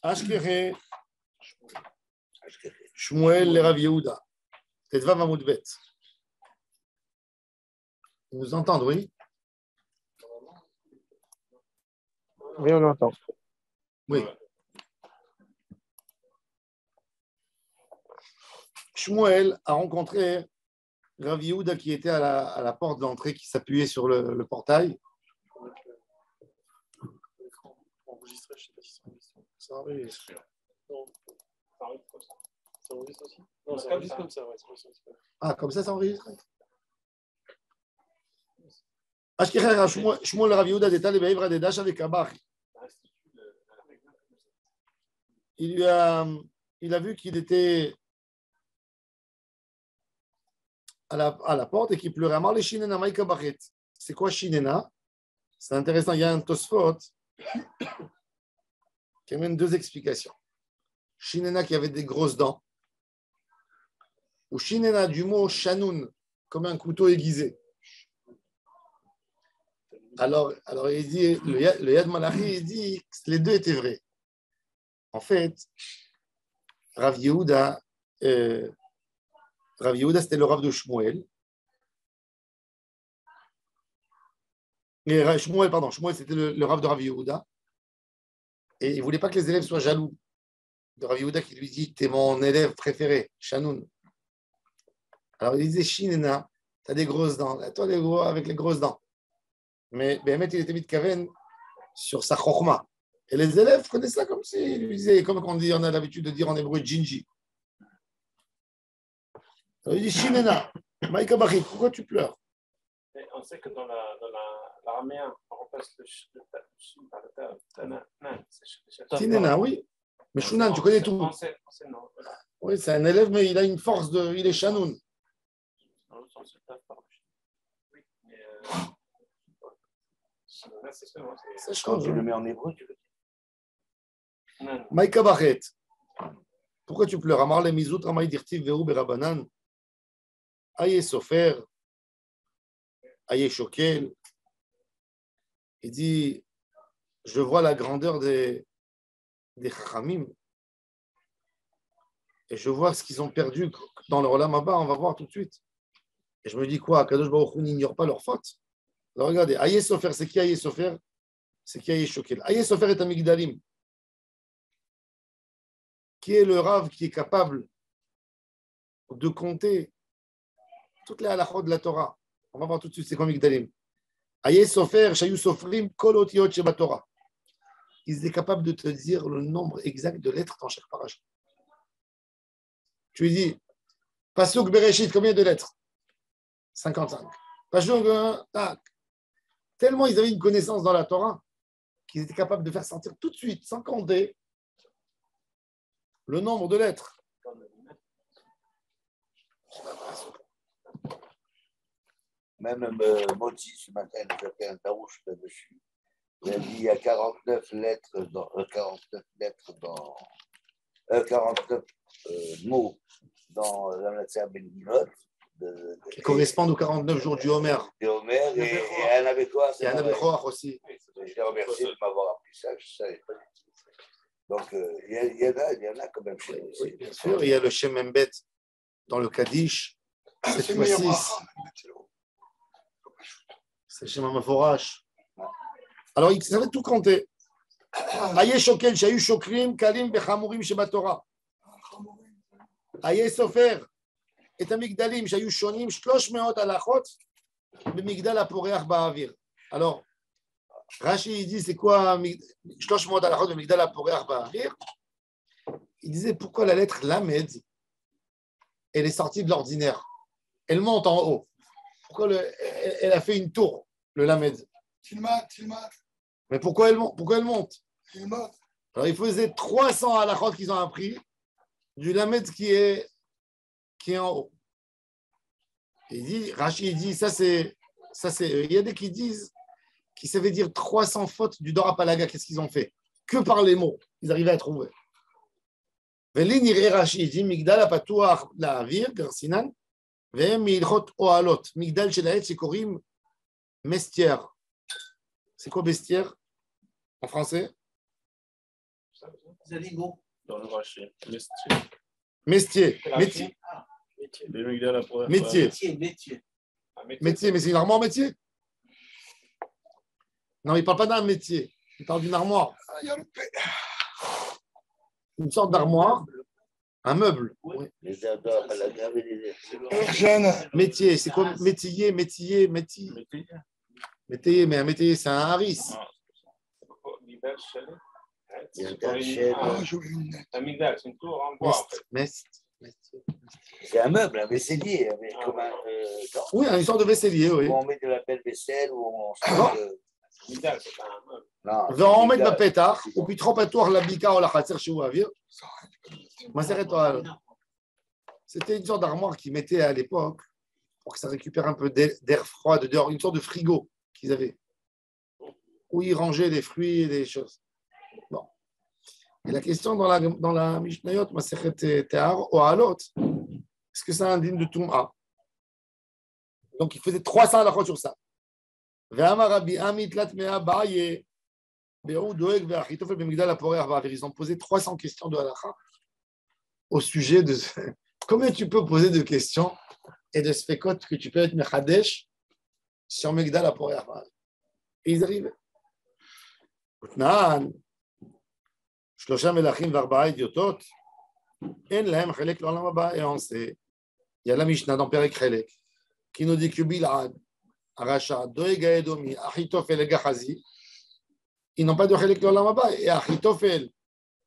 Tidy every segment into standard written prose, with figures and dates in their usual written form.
Ashkere, Shmuel le Rav Yehuda. Tetva Mamoudbet. Ils nous entendent, oui? Oui, on entend. Oui. Shmuel a rencontré Rav Yehuda qui était à la porte d'entrée, qui s'appuyait sur le portail. Enregistré, je ne sais pas si c'est enregistré. Ça enregistre. Non, ça enregistre comme ça. Ça enregistre aussi? Non, ça enregistre comme ça, ouais. Ah, comme ça enregistre? Ashkecher Shmuel Rav Yehuda détalé Beivra de Dash avec Abach. Il a vu qu'il était à la porte et qu'il pleurait. Amar le Shinena Maïka Bachet. C'est quoi Shinena? C'est intéressant. Il y a un Tosfot qui amène deux explications. Shinena qui avait des grosses dents, ou Shinena du mot Shanoun, comme un couteau aiguisé. Alors il dit, le Yad Malachi, il dit que les deux étaient vrais. En fait, Rav Yehuda, c'était le Rav de Shmuel. Shmuel, c'était le Rav de Rav Yehuda. Et il ne voulait pas que les élèves soient jaloux de Rav Yehuda qui lui dit, t'es mon élève préféré, Shanoun. Alors il disait, Shinena, tu as des grosses dents, toi avec les grosses dents. Mais Béhémet, il était mis de Kaven sur sa chokhma. Et les élèves connaissaient ça comme s'ils lui disaient, comme on a l'habitude de dire en hébreu, Jinji. Alors il dit, Shinena, Maïka Bachit, pourquoi tu pleures? On sait que dans l'araméen, on remplace le shin par le nan. Shinena, oui. Mais Shunan, tu connais tout. Non, voilà. Oui, c'est un élève, mais il a une force il est Shanoun. Oui, mais Ça change. Tu le mets en hébreu, tu veux dire. Maïka Bachet, pourquoi tu pleures? Amar le mizout ramay dirtiv ve'u berabanan. Aye sofer, aye shokel. Il dit, je vois la grandeur des Chachamim et je vois ce qu'ils ont perdu dans leur olam haba. On va voir tout de suite. Et je me dis quoi? Kadosh Baruch Hu n'ignore pas leur faute. Alors regardez, Aye Sofer, c'est qui Aye Sofer? C'est qui Aye Shokel? Aye Sofer est un Migdalim. Qui est le Rav qui est capable de compter toutes les halachot de la Torah? On va voir tout de suite c'est quoi Migdalim. Aye Sofer, Shayu Sofrim, Kol Otiyot Sheba Torah. Ils étaient capables de te dire le nombre exact de lettres dans chaque paracha. Tu lui dis, Pasuk Bereshit, combien de lettres? 55. Pasuk, tac. Tellement ils avaient une connaissance dans la Torah qu'ils étaient capables de faire sentir tout de suite, sans compter, le nombre de lettres. Même Moti, ce matin, il a fait un tarouche là-dessus. Il a dit il y a 49 lettres dans 49 mots dans la Natsar Ben Gilot. Qui correspondent aux 49 jours du Homer. Et un avec quoi? Et un Abechoach aussi. Je les remercie de m'avoir appris ça, je ne savais pas du tout. Donc, il y en a quand même chez nous. Oui, bien sûr. Il y a le Shem Embet dans le Kaddish. Cette fois-ci, c'est le Shem Amaforash. Alors, il savait tout compter. Aye Shokel, Shayu Shokrim, Kalim, Bechamurim, Sheba Torah. Aye Sofer. Et un migdalim, j'ai eu shonim, shlosh meot alachot, le migdal aporeach ba'avir. Alors, Rashi, il dit, c'est quoi shlosh meot alachot, le migdal aporeach ba'avir? Il disait, pourquoi la lettre Lamed, elle est sortie de l'ordinaire? Elle monte en haut. Pourquoi elle a fait une tour, le Lamed? Tilmat. Mais pourquoi elle monte? Alors, il faisait 300 alachot qu'ils ont appris, du Lamed qui est en haut. Il dit, Rashi dit, ça c'est, il y a des qui disent qu'ils savaient dire 300 fautes du Dora Palaga, qu'est-ce qu'ils ont fait? Que par les mots, ils arrivaient à trouver. Rashi dit, Migdal apatuach la vir, Garsinan, ve'em milchot oalot, Migdal shelaet shekorim mestière. C'est quoi bestiaire en français? Les animaux. Dans le rachet. Mestier. Métier. Métier. Métier, mais c'est une armoire métier. Non, il ne parle pas d'un métier. Il parle d'une armoire. Une sorte d'armoire. Un meuble. Oui. Les ardeurs, la grave et les Métier, c'est quoi métier. Métier, mais un métier, c'est un haris. Amygdale, c'est une tour en bois. C'est un meuble, un vaisselier. Comme un, oui, une sorte de vaisselier, oui. Où on met de la belle vaisselle, où on Amygdale, c'est pas un meuble. On met de la pétard, ou puis trop pétoir la bika ou la khatser chez Ouavir. C'était une sorte d'armoire qu'ils mettaient à l'époque pour que ça récupère un peu d'air froid, dehors, une sorte de frigo qu'ils avaient, où ils rangeaient des fruits et des choses. Bon. Et la question dans la Mishnayot, Masechet Tehar, ou Alot, est-ce que c'est indigne de Touma? Donc il faisait 300 halachot sur ça. Ils ont posé 300 questions de halakha au sujet de combien tu peux poser de questions et de sfekot que tu peux être mechadesh sur Migdal à Porer. Et ils arrivent. Et on sait, il y a la Mishnah dans Perek Chelek qui nous dit que Bilad, Aracha, Doeg Edomi, Achitofel et Gachazi, ils n'ont pas de Chelek l'Olam Haba. Et Achitofel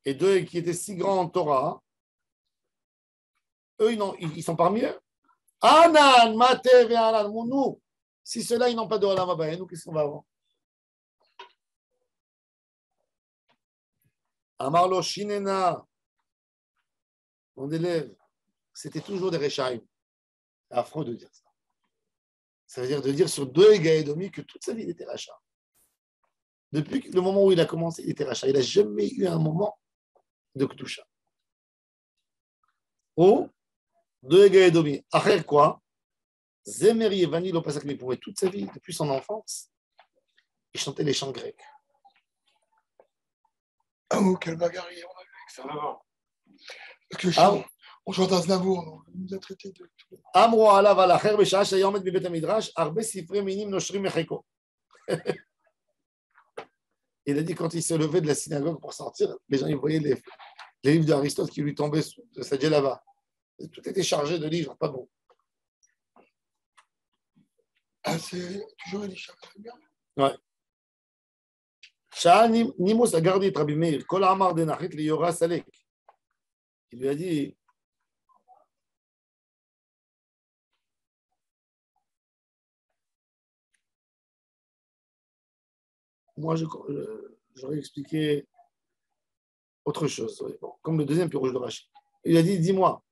et Doeg qui étaient si grands en Torah, eux, ils sont parmi eux. Anan, Matev et Anan, Mounou. Si ceux-là, ils n'ont pas de Olam Haba, et nous, qu'est-ce qu'on va avoir? Amarlo Shinena, mon élève, c'était toujours des Rechaim. C'est affreux de dire ça. Ça veut dire de dire sur deux Gaédomi que toute sa vie, il était rachat. Depuis le moment où il a commencé, il était rachat. Il n'a jamais eu un moment de Ktusha. Ou deux Gaédomi. Après quoi? Zemeri et Vani Lopasak Mipoué, toute sa vie, depuis son enfance, il chantait les chants grecs. Ah, oh, quel bagarrier on a vu avec ça. Parce que on chante à Znavour, il nous a traité de tout. Amro alav alacher b'sha'ah sheyomet bibet hamidrash arbe sifrei minim noshrim mecheko. Il a dit quand il se levait de la synagogue pour sortir, les gens ils voyaient les livres d'Aristote qui lui tombaient de sa djellaba. Tout était chargé de livres, pas bon. Ah, c'est toujours Elisha. Ouais. Sha'a nimos a gardé Rabbi Meir, kol amar denachit liyora salek. Il lui a dit moi, j'aurais expliqué autre chose. Bon, comme le deuxième pirouge de Rachid. Il a dit, dis-moi,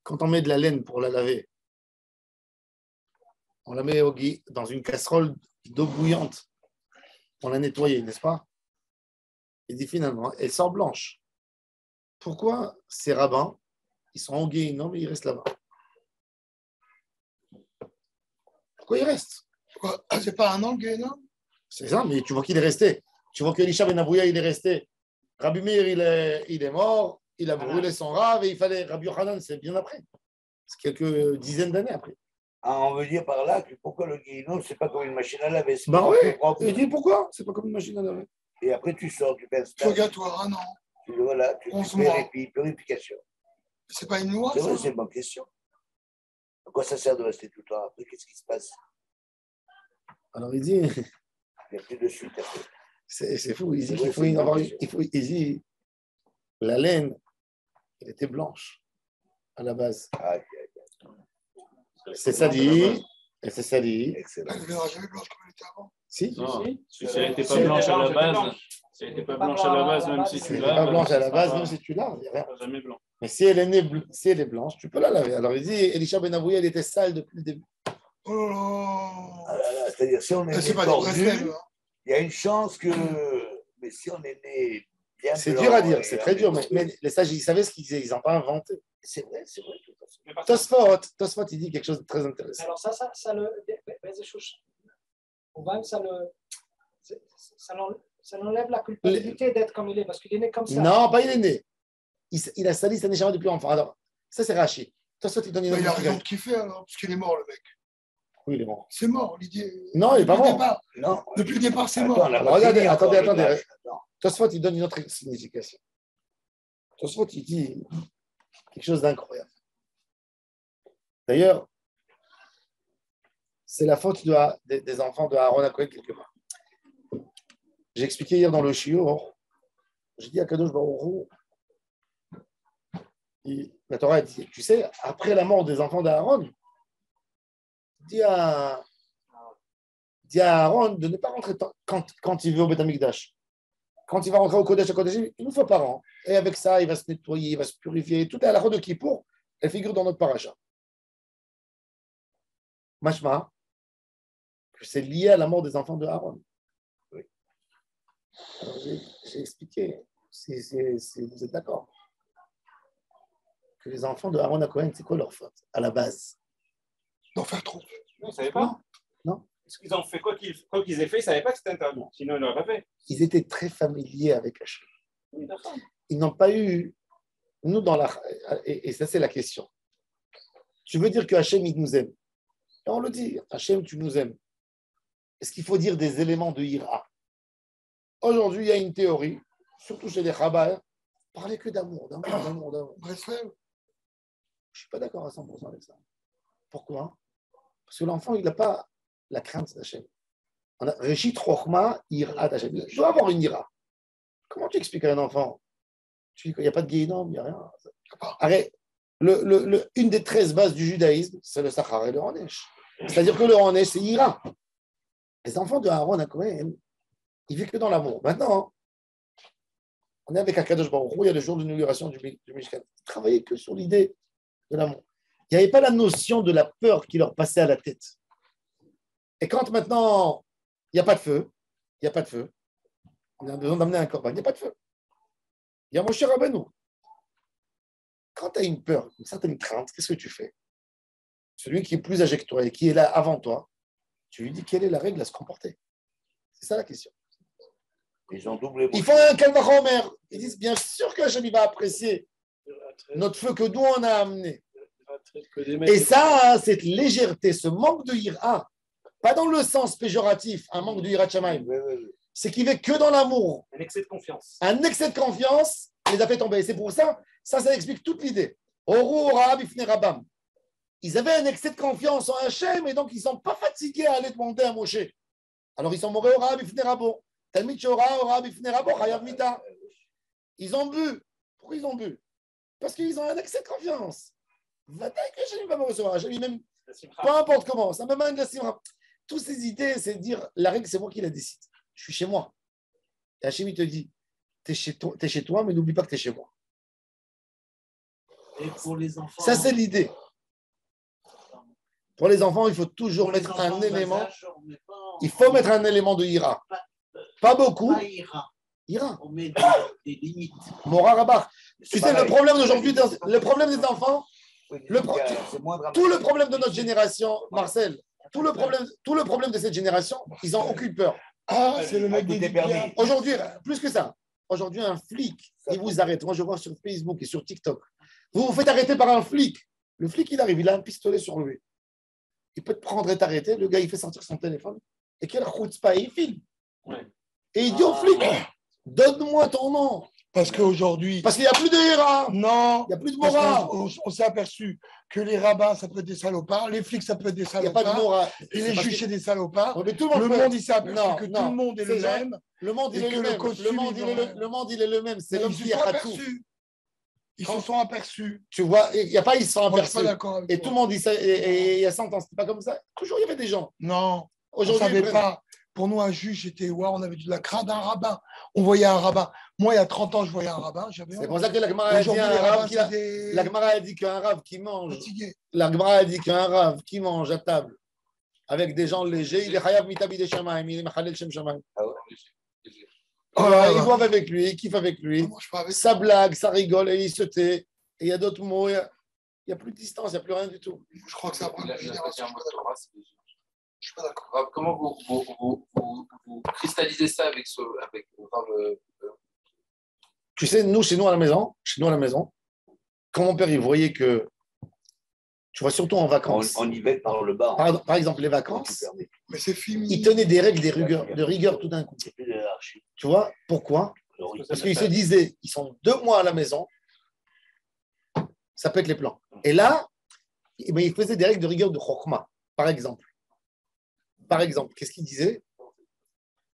quand on met de la laine pour la laver, on la met dans une casserole d'eau bouillante pour la nettoyer, n'est-ce pas? Il dit finalement, elle sort blanche. Pourquoi ces rabbins, ils sont au non, mais ils restent là-bas? Pourquoi ils restent? Ah, c'est pas un an, non? C'est ça, mais tu vois qu'il est resté. Tu vois qu'Elisha Ben Avouya, il est resté. Rabbi Meir, il est mort, il a brûlé son rave et il fallait. Rabbi Yochanan, c'est bien après. C'est quelques dizaines d'années après. Ah, on veut dire par là que pourquoi le guénon, c'est pas comme une machine à laver. Ben oui, il dit pourquoi? C'est pas comme une machine à laver. Et après, tu sors, tu pinces. Purgatoire, un an. Voilà, tu fais purification. C'est pas une loi, c'est ça? vrai, c'est une bonne question. À quoi ça sert de rester tout le temps? Après, qu'est-ce qui se passe? Alors il dit. Il n'y a plus de suite. C'est fou. Il dit qu'il faut y avoir. Il dit la laine, elle était blanche à la base. C'est sali. Et c'est sali. Excellent. Elle ne viendra jamais blanche comme elle était avant. Si. Non, si elle n'était pas blanche à la base, si elle n'était pas blanche à la base, même si tu laves. Pas blanche à la base, même si tu laves, il n'y a rien. Jamais blanc. Mais si elle est blanche, tu peux la laver. Alors il dit, Elisha Ben Avouya, elle était sale depuis le début. Oh là là. C'est-à-dire, si on est C'est né pas tordu, des vrais il y a une chance que. Mais si on est né bien. C'est dur à dire, c'est très dur. Mais les sages, ils savaient ce qu'ils disaient, ils n'ont pas inventé. C'est vrai. Tosfot, il dit quelque chose de très intéressant. Alors ça le... Ça n'enlève la culpabilité d'être comme il est, parce qu'il est né comme ça. Non, pas il est né. Il a sali sa neshama depuis enfant. Alors, ça c'est Rachi. Toi, il donne une Mais il a autre raison de kiffer alors, parce qu'il est mort, le mec. Oui, il est mort. C'est mort, l'idée. Non, il n'est pas mort. Non. Depuis le départ, c'est mort. Attends, là, Alors, regardez, il y a encore attendez. le lâche, attends. Tosfot, il donne une autre signification. Tosfot, il dit quelque chose d'incroyable. D'ailleurs, c'est la faute des enfants de Aaron Cohen quelque part. J'ai expliqué hier dans le Shiur, j'ai dit à Kadosh Baruch Hu, la Torah dit, tu sais, après la mort des enfants d'Aaron, dit à Aaron de ne pas rentrer quand il veut au Beth Amikdash. Quand il va rentrer au Kodesh à Kodesh, une fois par an. Et avec ça, il va se nettoyer, il va se purifier. Tout est à la de Kippour, elle figure dans notre paracha. Mashma, que c'est lié à la mort des enfants de Aaron. Oui. Alors, j'ai expliqué, si vous êtes d'accord, que les enfants de Aaron à Cohen, c'est quoi leur faute à la base? D'en faire trop. Non, ils ne savaient pas. Non. Parce qu'ils ont fait quoi qu'ils aient fait, ils ne savaient pas que c'était interdit. Sinon, ils n'auraient pas fait. Ils étaient très familiers avec Hachem. Oui, d'accord. Ils n'ont pas eu, nous dans la, et ça c'est la question. Tu veux dire que Hachem il nous aime? Et on le dit, Hachem tu nous aimes. Est-ce qu'il faut dire des éléments de Ira? Aujourd'hui il y a une théorie, surtout chez les Chabad, parler que d'amour. Breslev. Je ne suis pas d'accord à 100% avec ça. Pourquoi? Parce que l'enfant il n'a pas la crainte d'Hachem. Réchit Rochma, Ira d'Hachem. Il doit avoir une Ira. Comment tu expliques à un enfant? Tu dis qu'il n'y a pas de guéridon, il n'y a rien. Arrête. Une des 13 bases du judaïsme, c'est le Sachar et le Ronesh. C'est-à-dire que le Ronesh, c'est Ira. Les enfants de Aaron à Cohen, ils vivent que dans l'amour. Maintenant, on est avec Akadosh Baruch Hu, il y a le jour de l'inauguration du Mishkan. Ils travaillaient que sur l'idée de l'amour. Il n'y avait pas la notion de la peur qui leur passait à la tête. Et quand maintenant, il n'y a pas de feu, on a besoin d'amener un corban, il n'y a pas de feu. Il y a Moshe Rabbeinu. Quand tu as une peur, une certaine crainte, qu'est-ce que tu fais? Celui qui est plus âgé que toi et qui est là avant toi, tu lui dis quelle est la règle à se comporter. C'est ça la question. Ils ont doublé. Ils font un calvachomer. Ils disent bien sûr qu'Hachem va apprécier notre feu que nous on a amené. Et ça, cette légèreté, ce manque de ira, pas dans le sens péjoratif, un manque de ira Shamaim, c'est qu'il ne que dans l'amour. Un excès de confiance. Un excès de confiance les a fait tomber. Et c'est pour ça, ça explique toute l'idée. Ils avaient un excès de confiance en Hachem et donc ils ne sont pas fatigués à aller demander à Moshe. Alors ils sont morés au Rab Ifne Rabo. Talmid Shora au Rab Ifne Rabo, Chayav Mita. Ils ont bu. Pourquoi ils ont bu? Parce qu'ils ont un excès de confiance. Va-t-il que Hachem va me recevoir? Hachem, même, peu importe comment, ça me mène la simra. Toutes ces idées, c'est de dire la règle, c'est moi qui la décide. Je suis chez moi. Et Hachem, il te dit t'es chez toi, mais n'oublie pas que t'es chez moi. Et pour les enfants, ça, c'est l'idée. Pour les enfants, il faut toujours mettre un élément. Il faut mettre un élément de ira. Pas beaucoup. Pas ira. Ira. On met des limites. Mora Rabar. Tu sais, le problème d'aujourd'hui, le problème des enfants, tout le problème de notre génération, Marcel, tout le problème de cette génération, ils n'ont aucune peur. Ah, c'est le mec des permis. Aujourd'hui, plus que ça, aujourd'hui, un flic, il vous arrête. Moi, je vois sur Facebook et sur TikTok. Vous vous faites arrêter par un flic. Le flic, il arrive, il a un pistolet sur lui. Il peut te prendre et t'arrêter. Le gars, il fait sortir son téléphone. Et quel chutzpah, il filme. Ouais. Et il dit au flic, donne-moi ton nom. Parce qu'aujourd'hui. Parce qu'il n'y a plus de hiera. Non. Il n'y a plus de Parce mora. qu'on s'est aperçu que les rabbins, ça peut être des salopards. Les flics, ça peut être des Il n'y a pas de salopards. mora. Et les juges, c'est des salopards. Mais tout Le monde, il s'est aperçu Non, que non. tout le monde est le C'est même. Le monde, il Et est que le le même. costume, Le monde, il est le même. C'est l'homme Ils qui se est sont Khatou. aperçus. Ils se sont aperçus. Tu vois, il n'y a pas, ils se sont Moi, je suis aperçus. pas d'accord avec Et toi. tout le monde dit ça. Et il y a 100 ans, c'était pas comme ça. Toujours, il y avait des gens. Non. On ne Aujourd'hui, savait pas. Pour nous, un juge, c'était waouh, on avait de la crainte d'un rabbin. On voyait un rabbin. Moi, il y a 30 ans, je voyais un rabbin. C'est pour ça que la Gemara a dit Aujourd'hui, un les rave rabbins, qui c'est des la Gemara a dit qu'un rave qui mange. fatigués. La Gemara a dit qu'un rave qui mange à table avec des gens légers, il est chayav mitabi de shamaim, il est machalel shem shamaim. Oh là Ils là. boivent avec lui, ils kiffent avec lui. Moi, je parle avec Ça blague, ça rigole et il se tait. Et il y a d'autres mots. Il n'y a plus de distance, il n'y a plus rien du tout. Je crois que ça prend une génération. Je suis pas d'accord. Rav, comment vous cristallisez ça avec Rav, Tu sais, nous, chez nous à la maison, quand mon père, il voyait que, tu vois, surtout en vacances, On y va par le bas. par exemple, les vacances, Mais c'est fini. il tenait des règles, de rigueur tout d'un coup. C'est plus de l'anarchie. Tu vois, pourquoi? Parce qu'il se disait, ils sont 2 mois à la maison, ça pète les plans. Et là, il faisait des règles de rigueur de Chokhmah, par exemple. Par exemple, qu'est-ce qu'il disait?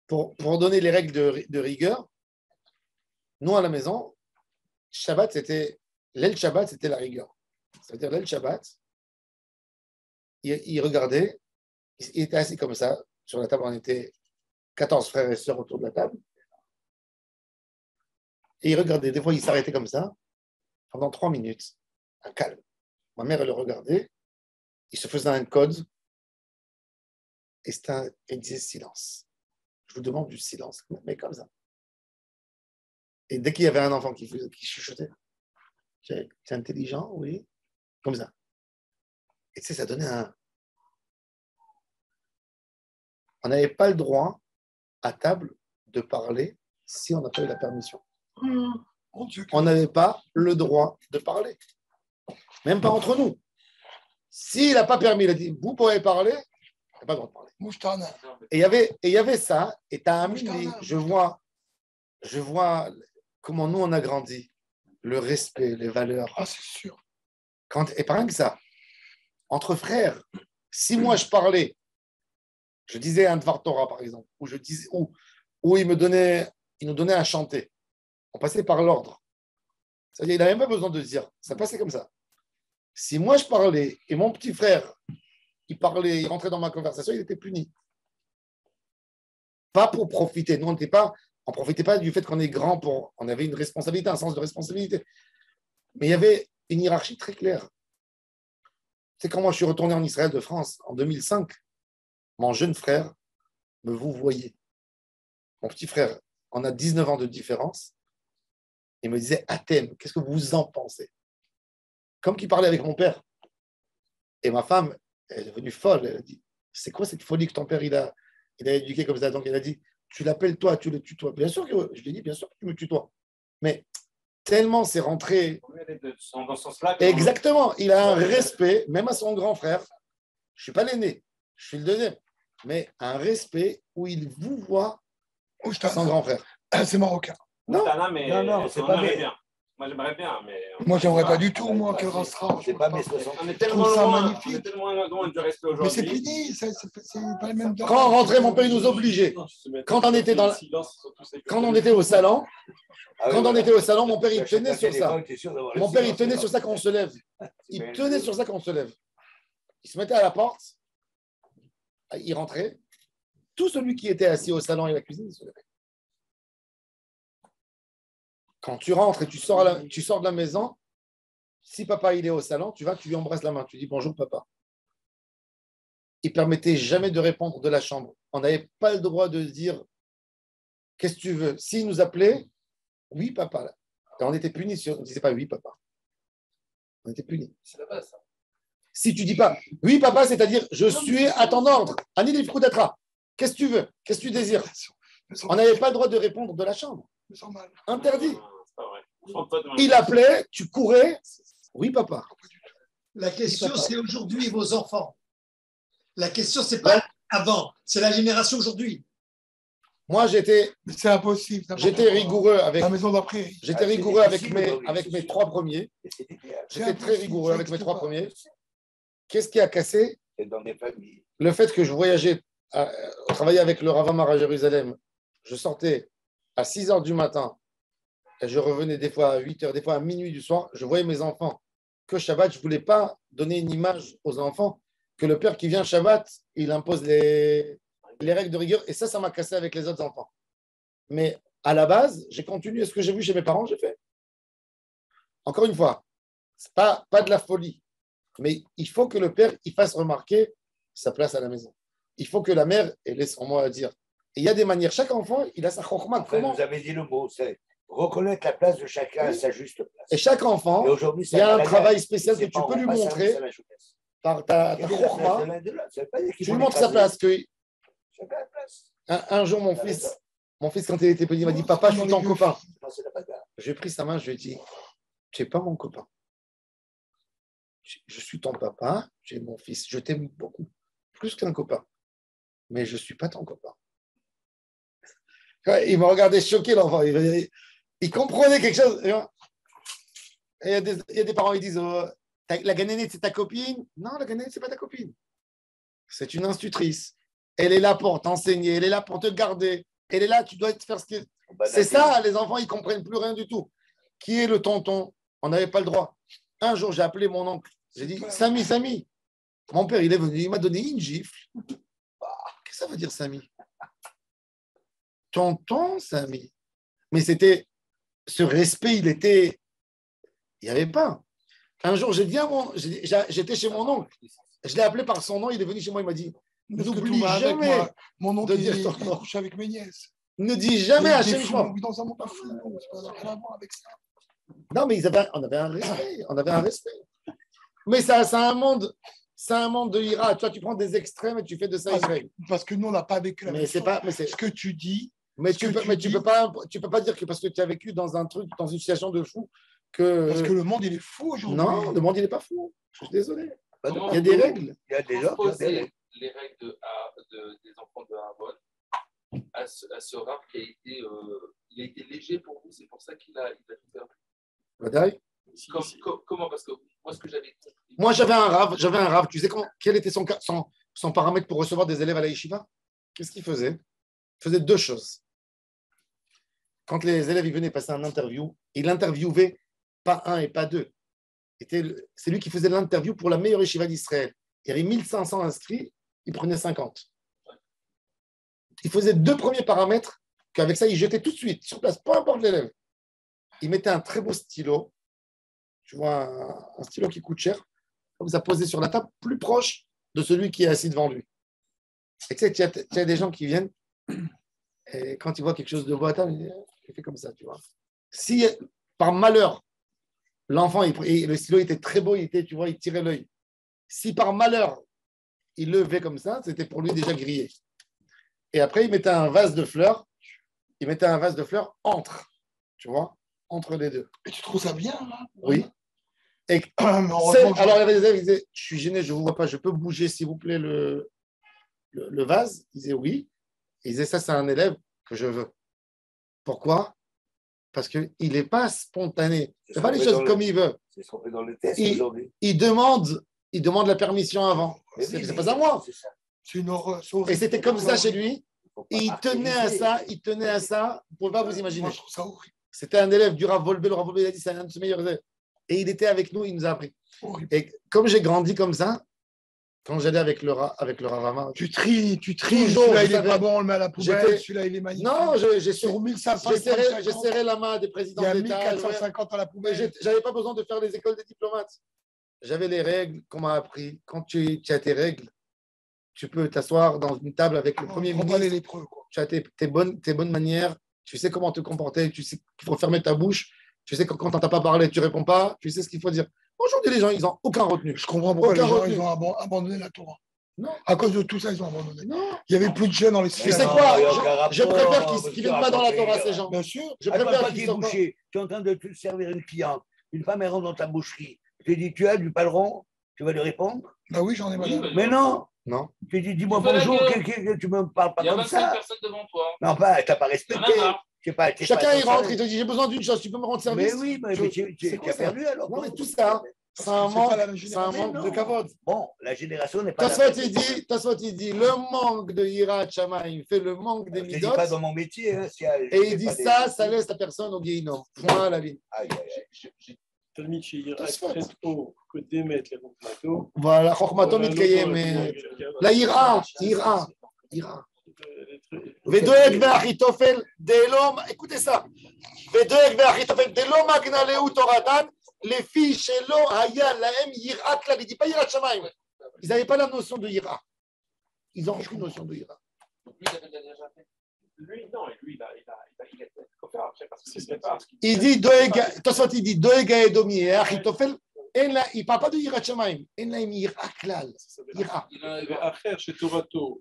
Pour donner les règles de rigueur, nous, à la maison, l'aile Shabbat, c'était la rigueur. C'est-à-dire, l'aile Shabbat, il regardait, il était assis comme ça, sur la table, on était 14 frères et sœurs autour de la table, et il regardait, des fois, il s'arrêtait comme ça, pendant 3 minutes, un calme. Ma mère, elle le regardait, il se faisait un code, et il disait silence. Je vous demande du silence, mais comme ça. Et dès qu'il y avait un enfant qui chuchotait, tu es intelligent, oui, comme ça. Et tu sais, ça donnait un. On n'avait pas le droit à table de parler si on n'a pas eu la permission. Mon Dieu, On n'avait pas le droit de parler. Même pas entre nous. S'il n'a pas permis, il a dit, vous pouvez parler, il n'a pas le droit de parler. Mouchtana. Et il y avait ça, et tu as amené, je vois comment nous on a grandi, le respect, les valeurs. Ah, c'est sûr. Et pas rien que ça, entre frères, si moi je parlais, je disais un Dvar Torah par exemple, où il nous donnait à chanter, on passait par l'ordre. C'est-à-dire, il n'avait même pas besoin de dire, ça passait comme ça. Si moi je parlais et mon petit frère, il parlait, il rentrait dans ma conversation, il était puni. Pas pour profiter. Nous, on ne profitait pas du fait qu'on est grand, on avait une responsabilité, un sens de responsabilité. Mais il y avait une hiérarchie très claire. C'est quand moi je suis retourné en Israël de France en 2005, mon jeune frère me vouvoyait. Mon petit frère, on a 19 ans de différence. Il me disait, Athènes, qu'est-ce que vous en pensez? Comme qu'il parlait avec mon père. Et ma femme, elle est devenue folle. Elle a dit, c'est quoi cette folie que ton père il a éduqué comme ça? Donc elle a dit, tu l'appelles toi, tu le tutoies. Bien sûr que je lui ai dit, bien sûr que tu me tutoies. Mais tellement c'est rentré. Dans ce sens-là. Exactement. Il a un respect, même à son grand frère. Je ne suis pas l'aîné, je suis le deuxième. Mais un respect où il vous voit son grand frère. C'est marocain. Non, non, c'est pas bien. Moi, j'aimerais bien, mais. Moi, j'aimerais pas du tout, moi, quel rastra. C'est pas mes 60. On est Je tellement trouve ça loin, magnifique. on est tellement loin du respect Mais aujourd'hui. c'est fini, c'est pas les mêmes. quand on rentrait, mon père il nous obligeait. Quand on était quand on était au salon, mon père il tenait sur ça. Mon père il tenait sur ça quand on se lève. Il tenait sur ça quand on se lève. Il se mettait à la porte, il rentrait. Tout celui qui était assis au salon et à la cuisine, il se levait. Quand tu rentres et tu sors de la maison, si papa il est au salon, tu lui embrasses la main, tu dis bonjour papa. Il ne permettait jamais de répondre de la chambre. On n'avait pas le droit de dire qu'est-ce que tu veux. S'il nous appelait, oui papa. Et on était punis si on ne disait pas oui papa. On était punis. C'est la base, ça. Si tu ne dis pas oui papa, c'est-à-dire je suis à ton ordre. Anil Ifkoudatra. Qu'est-ce que tu veux? Qu'est-ce que tu désires? On n'avait pas le droit de répondre de la chambre. Interdit. Il appelait, tu courais. Oui, papa. La question, c'est aujourd'hui vos enfants. La question, c'est pas avant, c'est la génération aujourd'hui. Moi, c'est impossible. J'étais rigoureux avec. La maison d'après. J'étais rigoureux avec mes 3 premiers. J'étais très rigoureux avec mes 3 premiers. Qu'est-ce qui a cassé? Le fait que je voyageais, travaillais avec le Rav Amar à Jérusalem. Je sortais à 6 heures du matin et je revenais des fois à 8 heures, des fois à minuit du soir. Je voyais mes enfants que Shabbat, je ne voulais pas donner une image aux enfants que le père qui vient Shabbat, il impose les règles de rigueur. Et ça m'a cassé avec les autres enfants. Mais à la base, j'ai continué ce que j'ai vu chez mes parents, j'ai fait. Encore une fois, ce n'est pas de la folie. Mais il faut que le père il fasse remarquer sa place à la maison. Il faut que la mère ait laisse son mot à dire. Et il y a des manières. Chaque enfant, il a sa chokhma. Comment vous avez dit le mot, c'est reconnaître la place de chacun à sa juste place. Et chaque enfant, il y a un travail spécial que tu peux lui montrer. par ta Il y a de la place de chokhma, l'un de l'autre. Ça veut pas dire qu'il tu faut lui montres sa l'écraser. place. Que Chacun a la place. un jour, mon fils, quand il était petit, il m'a dit, Non, papa, c'est je dans suis les ton vieux copain. Non, c'est la bagarre. J'ai pris sa main, je lui ai dit, tu n'es pas mon copain. Je suis ton papa, tu es mon fils. Je t'aime beaucoup, plus qu'un copain. Mais je ne suis pas ton copain. Ouais, il m'a regardé choqué, l'enfant. Il comprenait quelque chose. Et il y a des parents qui disent, oh, la ganénette, c'est ta copine. Non, la ganénette, ce n'est pas ta copine. C'est une institutrice. Elle est là pour t'enseigner, elle est là pour te garder. Elle est là, tu dois te faire ce que... C'est ça, les enfants, ils ne comprennent plus rien du tout. Qui est le tonton? On n'avait pas le droit. Un jour, j'ai appelé mon oncle. J'ai dit, Samy, Samy. Mon père, il est venu, il m'a donné une gifle. Qu'est-ce que ça veut dire, Samy? Tonton, Samy. Mais c'était... Ce respect, il n'y avait pas. Un jour, j'ai dit à j'étais chez mon oncle. Je l'ai appelé par son nom, il est venu chez moi, il m'a dit, n'oublie jamais mon oncle, de dire il ton nom. couche avec mes nièces. Ne dis jamais à Hachem Shmo. On vit dans un monde à fou. Ça n'a rien à voir avec ça. Non, mais on avait un respect. On avait un respect. Mais c'est un monde de ira. Toi, tu prends des extrêmes et tu fais de ça une règle. Parce que nous, on n'a pas vécu la même chose. Ce que tu dis. Mais tu peux pas dire que parce que tu as vécu dans un truc, dans une situation de fou, que. Parce que le monde, il est fou aujourd'hui. Non, le monde, il n'est pas fou. Je suis désolé. Comment il y a des règles. Il y a des gens qui ont des règles. Les règles des enfants de Aaron à ce rap qui a été, il a été léger pour vous, c'est pour ça qu'il a tout perdu. Badaï. Comment? Parce que moi, ce que j'avais compris. Moi, j'avais un rave. Tu sais quel était son paramètre pour recevoir des élèves à la yeshiva? Qu'est-ce qu'il faisait? Il faisait deux choses. Quand les élèves ils venaient passer un interview, il interviewait pas un et pas deux. C'est lui qui faisait l'interview pour la meilleure yeshiva d'Israël. Il y avait 1500 inscrits, il prenait 50. Il faisait deux premiers paramètres qu'avec ça, il jetait tout de suite sur place, peu importe l'élève. Il mettait un très beau stylo, tu vois, un stylo qui coûte cher, comme ça posé sur la table, plus proche de celui qui est assis devant lui. Et tu sais, tu as des gens qui viennent, et quand ils voient quelque chose de beau à table, il fait comme ça, tu vois. Si, par malheur, l'enfant, le stylo était très beau, tu vois, il tirait l'œil. Si par malheur, il levait comme ça, c'était pour lui déjà grillé. Et après, il mettait un vase de fleurs. Il mettait un vase de fleurs tu vois, entre les deux. Et tu trouves ça bien, là? Oui. Et alors, il y avait des élèves qui disaient, je suis gêné, je ne vous vois pas, je peux bouger, s'il vous plaît, le vase? Ils disaient oui. Et ils disaient, ça, c'est un élève que je veux. Pourquoi? Parce qu'il n'est pas spontané. Il ne fait pas les choses comme il veut. C'est ce qu'on fait dans le test aujourd'hui. Il demande la permission avant. C'est pas à moi. C'est une horreur. Et c'était comme ça chez lui. Et il tenait à ça. Vous ne pouvez pas vous imaginer. Moi, je trouve ça horrible. C'était un élève du Rav Volbe. Le Rav Volbe, il a dit, c'est un de ses meilleurs élèves. Et il était avec nous, il nous a appris. Horrible. Et comme j'ai grandi comme ça, quand j'allais avec le Rav Amar, tu tries. Toujours, Celui-là, il n'est pas bon, on le met à la poubelle. Celui-là, il est magnifique. Non, j'ai serré la main des présidents d'État. Il y a 1450 à la poubelle. Je n'avais pas besoin de faire les écoles des diplomates. J'avais les règles qu'on m'a appris. Quand tu as tes règles, tu peux t'asseoir dans une table avec le Premier ministre. Tu as tes bonnes manières. Tu sais comment te comporter. Tu sais qu'il faut fermer ta bouche. Tu sais que quand on t'a pas parlé, tu ne réponds pas. Tu sais ce qu'il faut dire. Aujourd'hui, les gens, ils n'ont aucun retenu. Je comprends pourquoi les gens ils ont abandonné la Torah. Non. À cause de tout ça, ils ont abandonné. Non. Il n'y avait plus de jeunes dans les cités. Tu sais quoi? Je préfère qu'ils ne viennent pas dans la Torah, ces gens. Bien sûr. Je préfère qu'ils soient bouchés. Tu es en train de te servir une cliente. Une femme, elle rentre dans ta boucherie. Tu dis, tu as du paleron? Tu vas lui répondre? Bah oui, j'en ai madame. Mais non. Non. Tu dis, dis-moi bonjour, tu me parles pas comme ça. Il y a 25 personnes devant toi. Non, pas, tu n'as pas respecté. Chacun, il rentre, il te dit, j'ai besoin d'une chose, tu peux me rendre service. Mais oui, mais tu as perdu alors. Non, mais tout ça, c'est un manque de kavod. Bon, la génération n'est pas Tasfot, il dit, le manque de Hirat Shamaim fait le manque des midot. Je ne dis pas dans mon métier. Hein, et il dit ça laisse la personne au guéhinom. Point à la ligne. תלמיד שיראה קצת אור קודמת לחוכמתו. Voilà, חוכמתו מתקיים. ליראה. ודואג באחיתופל דלא, écoutez ça, ודואג באחיתופל דלא מגנה להו תורתן, לפי שלא היה להם יראה כללית. Il dit pas יראת שמיים. Ils n'avaient pas la notion de yira. Ils ont aucune notion de yira. Lui, non, lui, il a faut faire après parce que c'est pas. Il dit Doeg, Tosfot, il dit Doeg à Edomi et Achitofel, Il ne parle pas de Yirat Shamaim. Il n'a mis Yira Klal. Yira. Il en avait Acher chez Torato.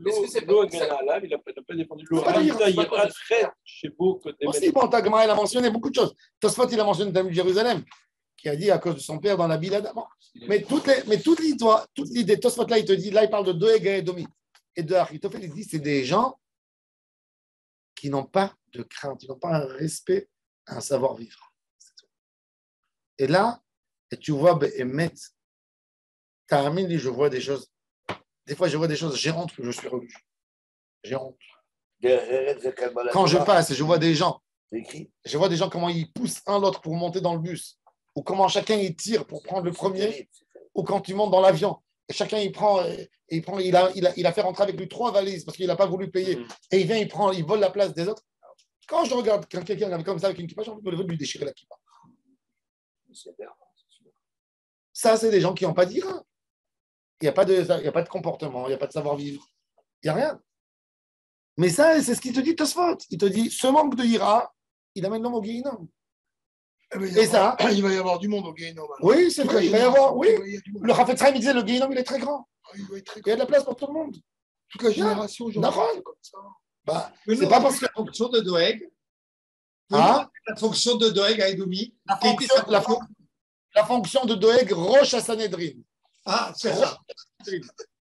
Est-ce que c'est L'eau pas ça? Ganala, il n'a pas défendu l'eau. C'est pas dire, Il y a Acher chez beaucoup de Aussi, bon, Tagma, il a mentionné beaucoup de choses. Tosfot, il a mentionné Talmud Jérusalem, qui a dit à cause de son père dans la Bila d'avant. Mais toute l'idée, Tosfot, là, il te dit, là, il parle de Doeg et Edomit. Et de Achitofel, il dit, c'est des gens qui n'ont pas de crainte, ils n'ont pas un respect, un savoir-vivre. Et là, et tu vois, Emet, Tahamini, je vois des choses. Des fois, je vois des choses, j'ai honte que je suis religieux. J'ai honte. Quand je passe et je vois des gens, je vois des gens comment ils poussent un l'autre pour monter dans le bus, ou comment chacun il tire pour prendre le premier, ou quand tu montes dans l'avion, et chacun il a fait rentrer avec lui 3 valises parce qu'il n'a pas voulu payer, et il vient, il vole la place des autres. Quand je regarde quelqu'un arrive comme ça avec une kippa, j'ai envie de lui déchirer la kippa. Ça, c'est des gens qui n'ont pas d'ira. Il n'y a pas de comportement, il n'y a pas de savoir-vivre. Il n'y a rien. Mais ça, c'est ce qu'il te dit, Tosfot. Il te dit, ce manque de ira, il amène l'homme au Guéhinom. Et ça, il va y avoir du monde au Guéhinom. Oui, c'est vrai, il va y avoir. Oui. Le Chafetz Chaim, il disait, le Guéhinom, il est très grand. Il va être très Il y a de la place pour tout le monde. Toute la génération aujourd'hui. C'est comme ça. Bah, Mais c'est non, pas parce que. la fonction de Doeg. Ah, La fonction de Doeg à Edomi. la fonction de Doeg, Rosh Hasanedrin. Ah, c'est ça.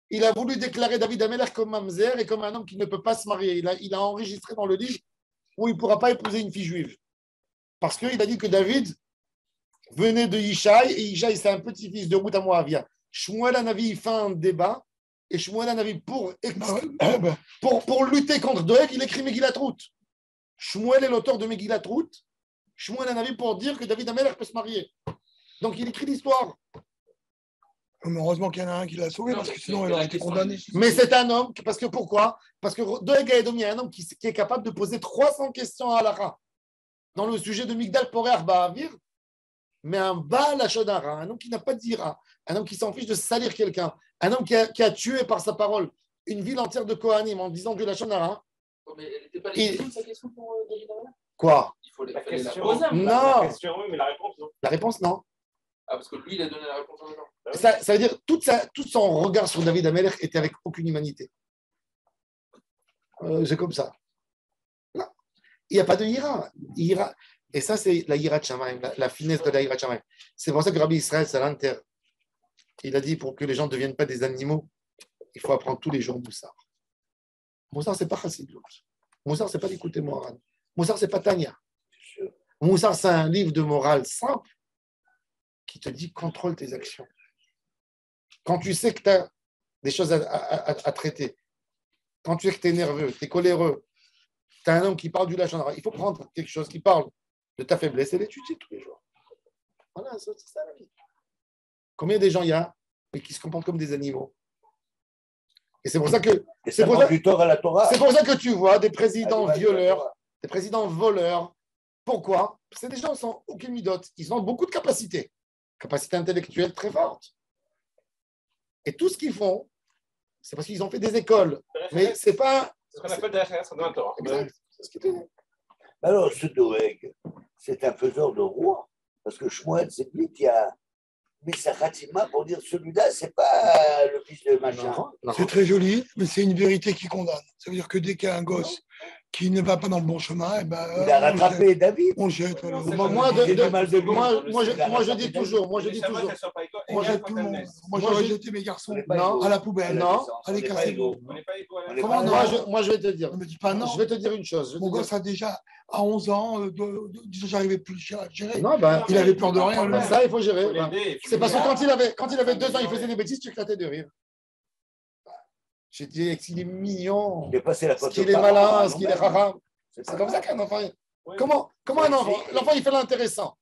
Il a voulu déclarer David Ameler comme mamzer et comme un homme qui ne peut pas se marier. Il a enregistré dans le livre où il ne pourra pas épouser une fille juive. Parce qu'il a dit que David venait de Yishai, et Yishai, c'est un petit-fils de Ruth à Moavia. Shmuel Hanavi, il fait un débat, et Shmuel Hanavi, pour lutter contre Doeg, il écrit Megillat Ruth. Shmuel est l'auteur de Megillat Ruth. Shmuel Hanavi pour dire que David Ameler peut se marier. Donc il écrit l'histoire. Mais heureusement qu'il y en a un qui l'a sauvé, parce que sinon il aurait été condamné. Mais c'est un homme, parce que pourquoi? Parce que Doeg à Edom, il y a un homme qui est capable de poser 300 questions à Alara dans le sujet de Migdal Porer Ba'avir, mais un Baal Hashodara, un homme qui n'a pas d'ira, un homme qui s'en fiche de salir quelqu'un, un homme qui a tué par sa parole une ville entière de Kohanim en disant que la Shonara. Mais elle n'était pas légitime sa question pour David Ameler? Quoi? Il faut la question. poser. Non. La question, oui, mais la réponse, non. La réponse, non. Ah, parce que lui, il a donné la réponse en même temps. Ça veut dire tout son regard sur David Ameler était avec aucune humanité. C'est comme ça. Non. Il n'y a pas de ira. Et ça, c'est la Yirat Shamayim, la finesse de la Yirat Shamayim. C'est pour ça que Rabbi Israël Salanter, il a dit pour que les gens ne deviennent pas des animaux, il faut apprendre tous les jours Moussar. Moussar, ce n'est pas Chassid. Moussar, ce n'est pas l'écouter morale. Moussar, ce n'est pas Tania. Moussar, c'est un livre de morale simple qui te dit contrôle tes actions. Quand tu sais que tu as des choses à traiter, quand tu sais que tu es nerveux, tu es coléreux, tu as un homme qui parle du lâche, il faut prendre quelque chose qui parle de ta faiblesse et l'étudier tous les jours. Voilà, c'est ça la vie. Combien de gens il y a mais qui se comportent comme des animaux? Et c'est pour ça que c'est pour ça que tu vois des présidents violeurs, des présidents voleurs. Pourquoi? C'est des gens sans aucune midote. Ils ont beaucoup de capacités intellectuelles très fortes. Et tout ce qu'ils font, c'est parce qu'ils ont fait des écoles. Mais c'est pas. C'est ce qu'on appelle derrière dans la Torah. Exact. C'est ce qui te dit. Alors, ce Doeg, c'est un faiseur de roi. Parce que Shmuel, c'est lui qui a mis sa khatima pour dire celui-là, c'est pas le fils de machin. Non. C'est très joli, mais c'est une vérité qui condamne. Ça veut dire que dès qu'il y a un gosse qui ne va pas dans le bon chemin, il a rattrapé David. On jette. Moi, je dis toujours. Moi, j'aurais jeté mes garçons à la poubelle. Non. Allez casser. Comment non? Moi, je vais te dire. Ne me dis pas non. Je vais te dire une chose. Mon gosse a déjà, à 11 ans, j'arrivais plus à gérer. Non, il avait peur de rien. Ça, il faut gérer. C'est parce que quand il avait 2 ans, il faisait des bêtises, tu éclatais de rire. J'ai dit qu'il est mignon, qu'il est malin, qu'il est rara. C'est comme ça qu'un enfant. Comment un enfant? L'enfant, il fait l'intéressant.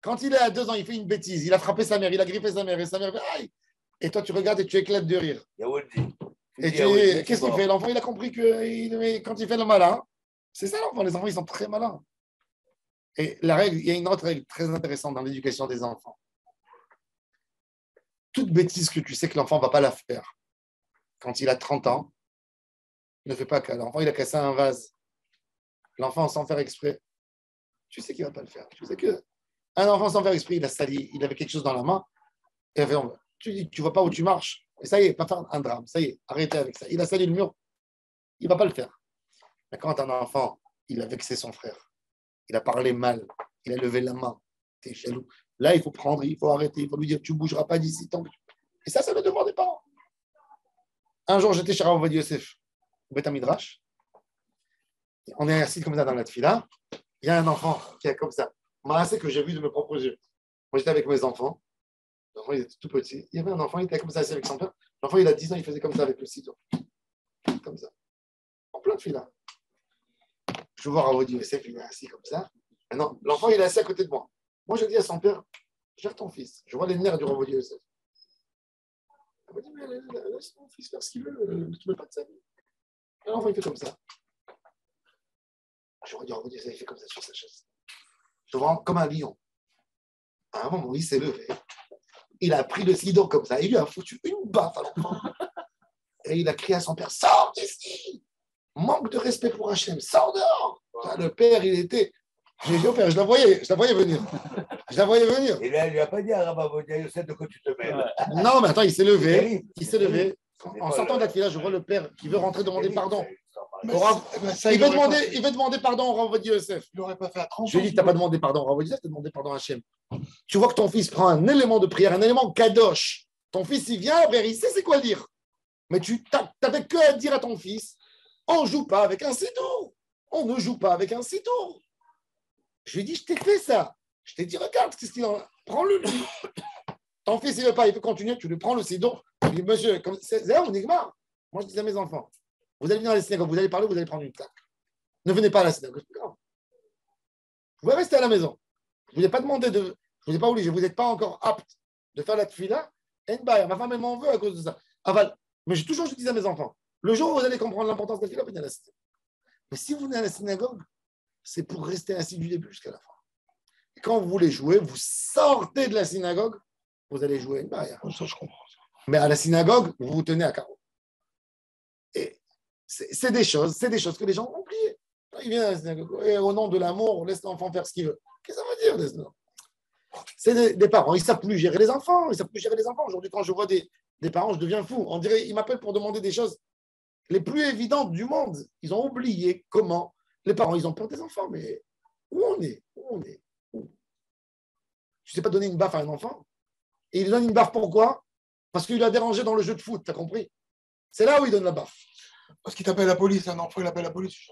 Quand il est à 2 ans, il fait une bêtise. Il a frappé sa mère, il a griffé sa mère, et sa mère fait aïe. Et toi, tu regardes et tu éclates de rire. Et qu'est-ce qu'il fait? L'enfant, il a compris que quand il fait le malin, c'est ça l'enfant. Les enfants, ils sont très malins. Et la règle, il y a une autre règle très intéressante dans l'éducation des enfants. Toute bêtise que tu sais que l'enfant ne va pas la faire, quand il a 30 ans, ne fais pas cas. L'enfant, il a cassé un vase. L'enfant, sans faire exprès, tu sais qu'il ne va pas le faire. Tu sais qu'à Un enfant sans faire exprès, il a sali, il avait quelque chose dans la main. Et tu dis, tu vois pas où tu marches. Et ça y est, pas faire un drame. Ça y est, arrêtez avec ça. Il a sali le mur. Il ne va pas le faire. Mais quand un enfant, il a vexé son frère, il a parlé mal, il a levé la main, t'es jaloux. Là, il faut prendre, il faut arrêter, il faut lui dire, tu ne bougeras pas d'ici tant que tu... Et ça, c'est le devoir des parents. Un jour, j'étais chez Rav Ovadia Yosef, au Beth Midrash. On est assis comme ça dans la tefila. Il y a un enfant qui est comme ça. Moi, c'est que j'ai vu de mes propres yeux. Moi, j'étais avec mes enfants. L'enfant, il était tout petit. Il y avait un enfant, il était comme ça assis avec son père. L'enfant, il a 10 ans, il faisait comme ça avec le ciseau. Comme ça. En plein tefila. Je vois Rav Ovadia Yosef, il est assis comme ça. Maintenant, l'enfant, il est assis à côté de moi. Moi, je dis à son père, gère ton fils. Je vois les nerfs du Rav Ovadia Yosef. Il m'a dit, mais laisse ton fils faire ce qu'il veut, ne te mets pas de sa vie. L'enfant, il fait comme ça. J'aurais dit, Rav Yosef, il fait comme ça sur sa chaise. Je le vois comme un lion. À un moment, il s'est levé. Il a pris le sidon comme ça. Il lui a foutu une baffe à l'enfant. Et il a crié à son père, sors d'ici! Manque de respect pour Hachem, sors dehors! Le père, il était. J'ai dit au père, je la voyais venir. Je la voyais venir. Et là, il lui a pas dit à Rav Ovadia Yosef de quoi tu te mets. Non, mais attends, il s'est levé. Il s'est levé. En sortant de la tefila, je vois le père qui veut rentrer demander pardon. Il veut demander pardon au Rav Ovadia Yosef. Il n'aurait pas fait à 30 ans. Je lui ai dit, tu n'as pas demandé pardon au Rav Ovadia Yosef, tu as demandé pardon à Hachem. Tu vois que ton fils prend un élément de prière, un élément kadosh. Ton fils, il vient, frère, il sait c'est quoi dire. Mais tu n'avais que à dire à ton fils, on ne joue pas avec un sidou. On ne joue pas avec un sidou. Je lui ai dit, je t'ai fait ça. Je t'ai dit, regarde, qu'est-ce qu'il en a. Prends-le, lui. Ton fils, il ne veut pas, il veut continuer, tu lui prends le sidon. Je lui dis, monsieur, c'est là, on est marre. Moi, je dis à mes enfants, vous allez venir à la synagogue, vous allez parler, vous allez prendre une claque. Ne venez pas à la synagogue. Non. Vous pouvez rester à la maison. Je ne vous ai pas demandé de. Je ne vous ai pas obligé, vous n'êtes pas encore apte de faire la tefila. Ma femme, elle m'en veut à cause de ça. Mais je dis à mes enfants, le jour où vous allez comprendre l'importance de la tefila, venez à la synagogue. Mais si vous venez à la synagogue, c'est pour rester assis du début jusqu'à la fin. Et quand vous voulez jouer, vous sortez de la synagogue, vous allez jouer une barrière. Ça, je comprends. Mais à la synagogue, vous vous tenez à carreau. Et c'est des choses que les gens ont oubliées. Ils viennent à la synagogue, et au nom de l'amour, on laisse l'enfant faire ce qu'il veut. Qu'est-ce que ça veut dire? C'est des parents, ils ne savent plus gérer les enfants. Aujourd'hui, quand je vois des parents, je deviens fou. On dirait, ils m'appellent pour demander des choses les plus évidentes du monde. Ils ont oublié comment les parents, ils ont peur des enfants. Mais où on est? Tu ne sais pas donner une baffe à un enfant. Et il lui donne une baffe pourquoi? Parce qu'il l'a dérangé dans le jeu de foot, tu as compris? C'est là où il donne la baffe. Parce qu'il t'appelle la police, un enfant, il appelle la police.